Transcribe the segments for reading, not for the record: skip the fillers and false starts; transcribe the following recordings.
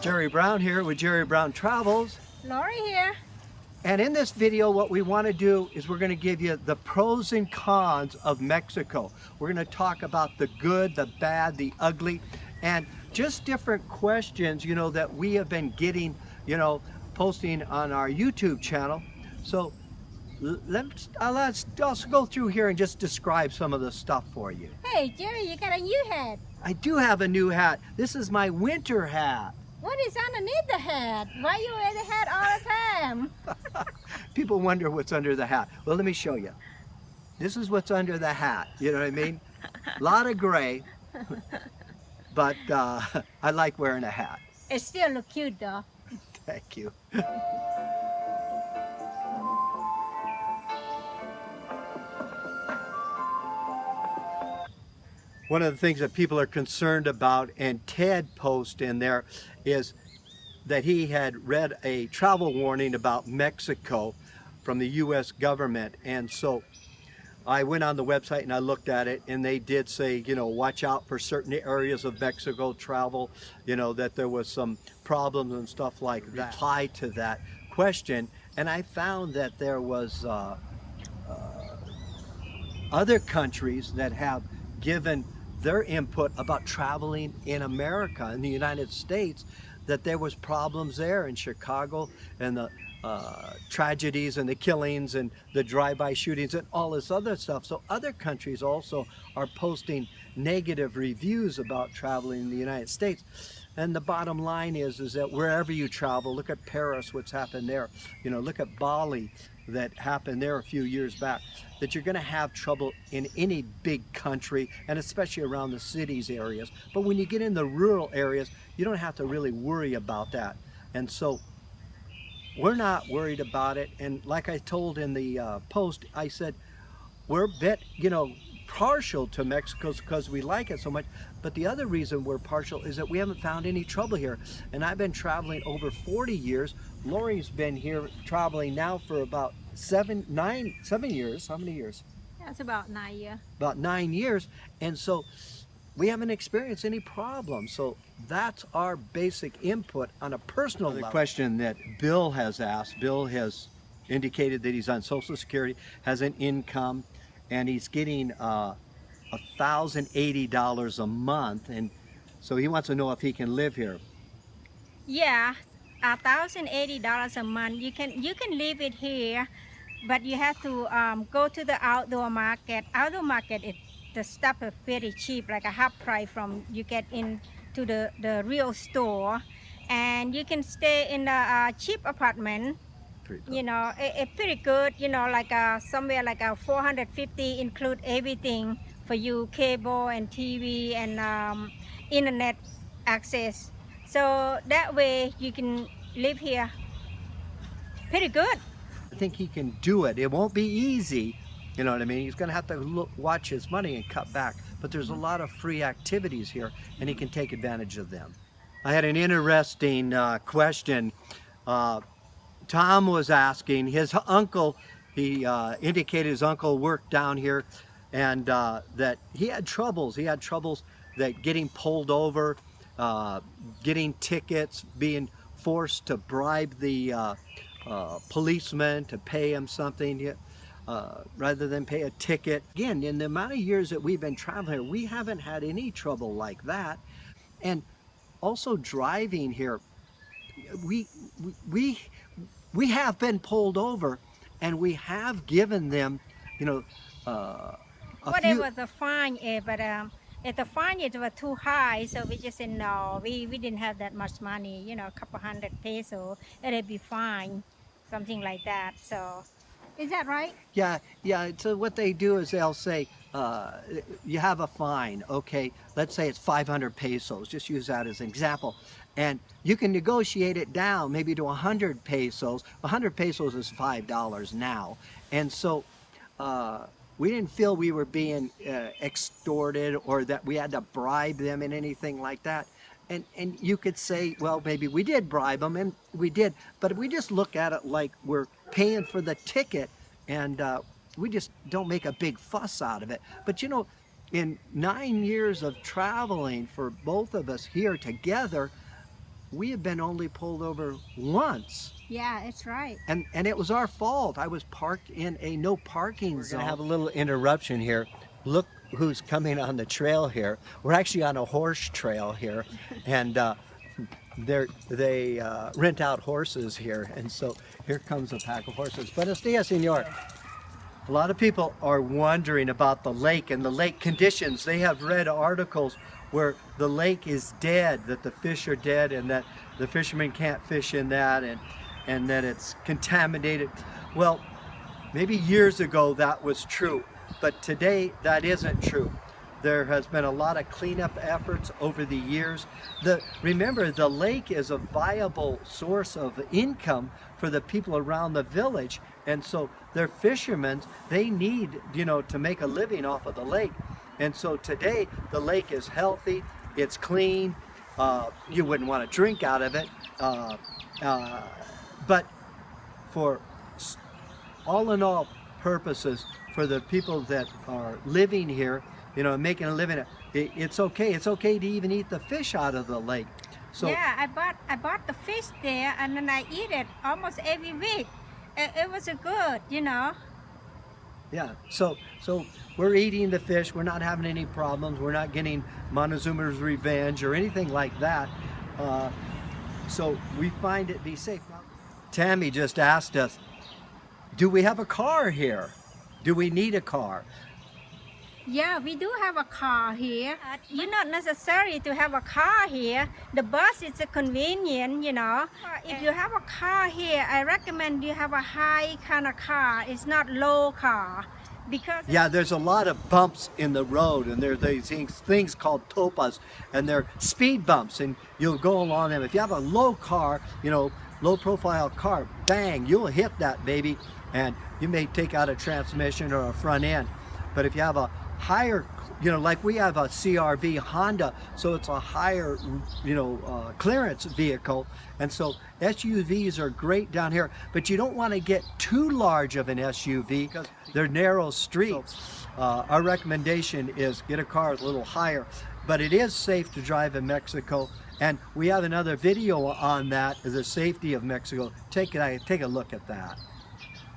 Jerry Brown here with Jerry Brown Travels. Lori here. And in this video, what we want to do is we're going to give you the pros and cons of Mexico. We're going to talk about the good, the bad, the ugly, and just different questions, that we have been getting, posting on our YouTube channel. So let's also go through here and just describe some of the stuff for you. Hey, Jerry, you got a new hat. I do have a new hat. This is my winter hat. What is underneath the hat? Why you wear the hat all the time? People wonder what's under the hat. Well, let me show you. This is what's under the hat. You know what I mean? A lot of gray, but I like wearing a hat. It still look cute though. Thank you. One of the things that people are concerned about, and Ted posted in there, is that he had read a travel warning about Mexico from the U.S. government. And so I went on the website and I looked at it, and they did say, watch out for certain areas of Mexico travel, that there was some problems and stuff like that. Reply to that question, and I found that there was other countries that have given their input about traveling in America, in the United States, that there was problems there in Chicago, and the tragedies and the killings and the drive-by shootings and all this other stuff. So other countries also are posting negative reviews about traveling in the United States. And the bottom line is that wherever you travel, look at Paris, what's happened there. Look at Bali, that happened there a few years back, that you're going to have trouble in any big country, and especially around the cities areas. But when you get in the rural areas, you don't have to really worry about that. And so we're not worried about it. And like I told in the post, I said, we're a bit, partial to Mexico because we like it so much. But the other reason we're partial is that we haven't found any trouble here. And I've been traveling over 40 years. Lori's been here traveling now for about 7 years. How many years? That's about 9 years. About 9 years. And so we haven't experienced any problems. So that's our basic input on a personal level. The question that Bill has asked, Bill has indicated that he's on Social Security, has an income, and he's getting $1,080 a month, and so he wants to know if he can live here. Yeah, $1,080 a month. You can live it here, but you have to go to the outdoor market. Outdoor market, the stuff is very cheap, like a half price from you get into the real store, and you can stay in a cheap apartment. It's pretty good, like somewhere like a 450 include everything for you, cable and TV and internet access. So that way you can live here pretty good. I think he can do it. It won't be easy, you know what I mean? He's gonna have to watch his money and cut back, but there's a lot of free activities here and he can take advantage of them. I had an interesting question. Tom was asking, his uncle, he indicated his uncle worked down here, and that he had troubles. He had troubles that getting pulled over, getting tickets, being forced to bribe the policeman to pay him something rather than pay a ticket. Again, in the amount of years that we've been traveling here, we haven't had any trouble like that. And also driving here, we have been pulled over, and we have given them, whatever the fine is, but if the fine is too high, so we just said no, we didn't have that much money, a couple hundred pesos, it'd be fine, something like that. So is that right? Yeah. So what they do is they'll say, you have a fine, okay, let's say it's 500 pesos, just use that as an example, and you can negotiate it down maybe to 100 pesos. 100 pesos is $5 now, and so we didn't feel we were being extorted or that we had to bribe them in anything like that. And you could say, well, maybe we did bribe them, and we did, but we just look at it like we're paying for the ticket, and we just don't make a big fuss out of it. But in 9 years of traveling for both of us here together, we have been only pulled over once. Yeah, it's right. And it was our fault. I was parked in a no parking zone. We're gonna have a little interruption here. Look who's coming on the trail here. We're actually on a horse trail here, and they rent out horses here, and so here comes a pack of horses. Buenos dias, señor. A lot of people are wondering about the lake and the lake conditions. They have read articles where the lake is dead, that the fish are dead, and that the fishermen can't fish in that, and that it's contaminated. Well, maybe years ago that was true, but today that isn't true. There has been a lot of cleanup efforts over the years. Remember, the lake is a viable source of income for the people around the village, and so they're fishermen. They need, to make a living off of the lake. And so today the lake is healthy, it's clean. You wouldn't want to drink out of it, but for all in all purposes, for the people that are living here, making a living, it's okay. It's okay to even eat the fish out of the lake. So yeah, I bought the fish there, and then I eat it almost every week. It was good, Yeah, so we're eating the fish. We're not having any problems. We're not getting Montezuma's revenge or anything like that. So we find it be safe. Now, Tammy just asked us, do we have a car here? Do we need a car? Yeah, we do have a car here. You're not necessary to have a car here. The bus is convenient, If you have a car here, I recommend you have a high kind of car. It's not low car. Because yeah, there's a lot of bumps in the road, and there are these things called topas, and they're speed bumps, and you'll go along them. If you have a low car, low profile car, bang, you'll hit that baby, and you may take out a transmission or a front end. But if you have a higher, like we have a CRV Honda, so it's a higher, clearance vehicle, and so SUVs are great down here, but you don't want to get too large of an SUV because they're narrow streets. So, our recommendation is get a car a little higher, but it is safe to drive in Mexico, and we have another video on that, the safety of Mexico. Take a look at that.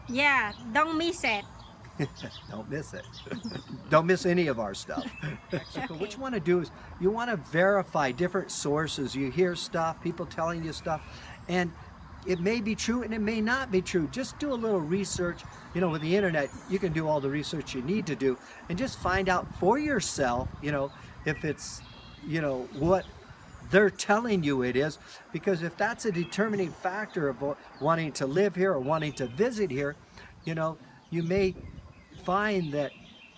yeah, don't miss it. Don't miss it. Don't miss any of our stuff. Mexico, what you want to do is you want to verify different sources. You hear stuff, people telling you stuff, and it may be true and it may not be true. Just do a little research. With the internet, you can do all the research you need to do and just find out for yourself, if it's, what they're telling you it is, because if that's a determining factor of wanting to live here or wanting to visit here, you may find that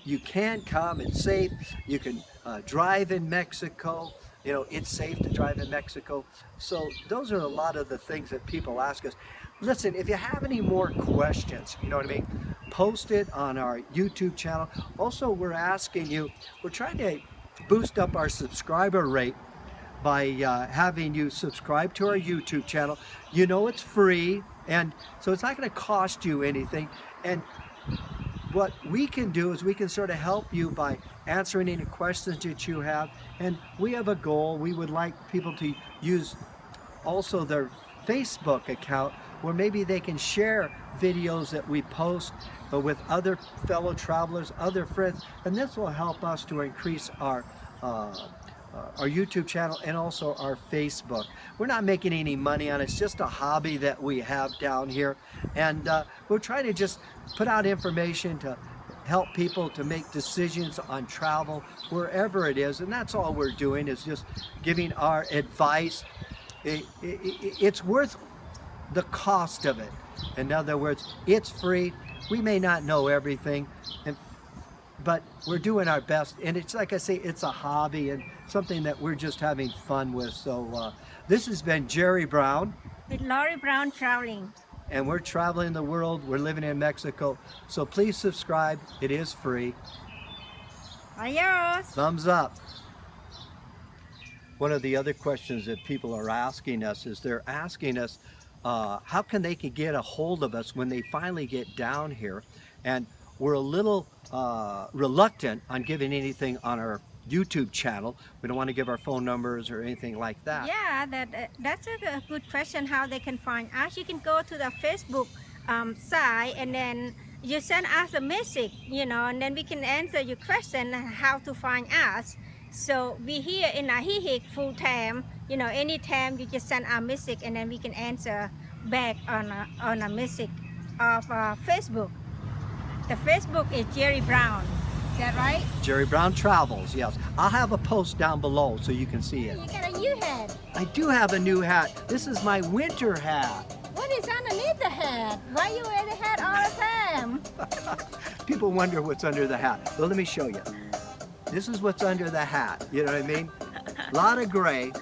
you can come, it's safe, you can drive in Mexico, it's safe to drive in Mexico. So those are a lot of the things that people ask us. Listen, if you have any more questions, post it on our YouTube channel. Also, we're trying to boost up our subscriber rate by having you subscribe to our YouTube channel. It's free, and so it's not going to cost you anything. And what we can do is we can sort of help you by answering any questions that you have. And we have a goal. We would like people to use also their Facebook account, where maybe they can share videos that we post with other fellow travelers, other friends, and this will help us to increase our YouTube channel and also our Facebook. We're not making any money on it. It's just a hobby that we have down here, and we're trying to just put out information to help people to make decisions on travel wherever it is, and that's all we're doing, is just giving our advice. It's worth the cost of it. In other words, it's free. We may not know everything, but we're doing our best, and it's like I say, it's a hobby and something that we're just having fun with. So this has been Jerry Brown With Lori Brown Traveling. and we're traveling the world. We're living in Mexico, so please subscribe. It is free. Adios. Thumbs up. One of the other questions that people are asking us is they're asking us how can they get a hold of us when they finally get down here, and we're a little reluctant on giving anything on our YouTube channel. We don't want to give our phone numbers or anything like that. Yeah, that's a good question. How they can find us? You can go to the Facebook site, and then you send us a message, and then we can answer your question how to find us. So we here in Ajijic full time. Anytime you just send our message, and then we can answer back on a message of Facebook. The Facebook is Jerry Brown. Is that right? Jerry Brown Travels, yes. I'll have a post down below so you can see it. You got a new hat. I do have a new hat. This is my winter hat. What is underneath the hat? Why you wear the hat all the time? People wonder what's under the hat. Well, let me show you. This is what's under the hat. You know what I mean? A lot of gray.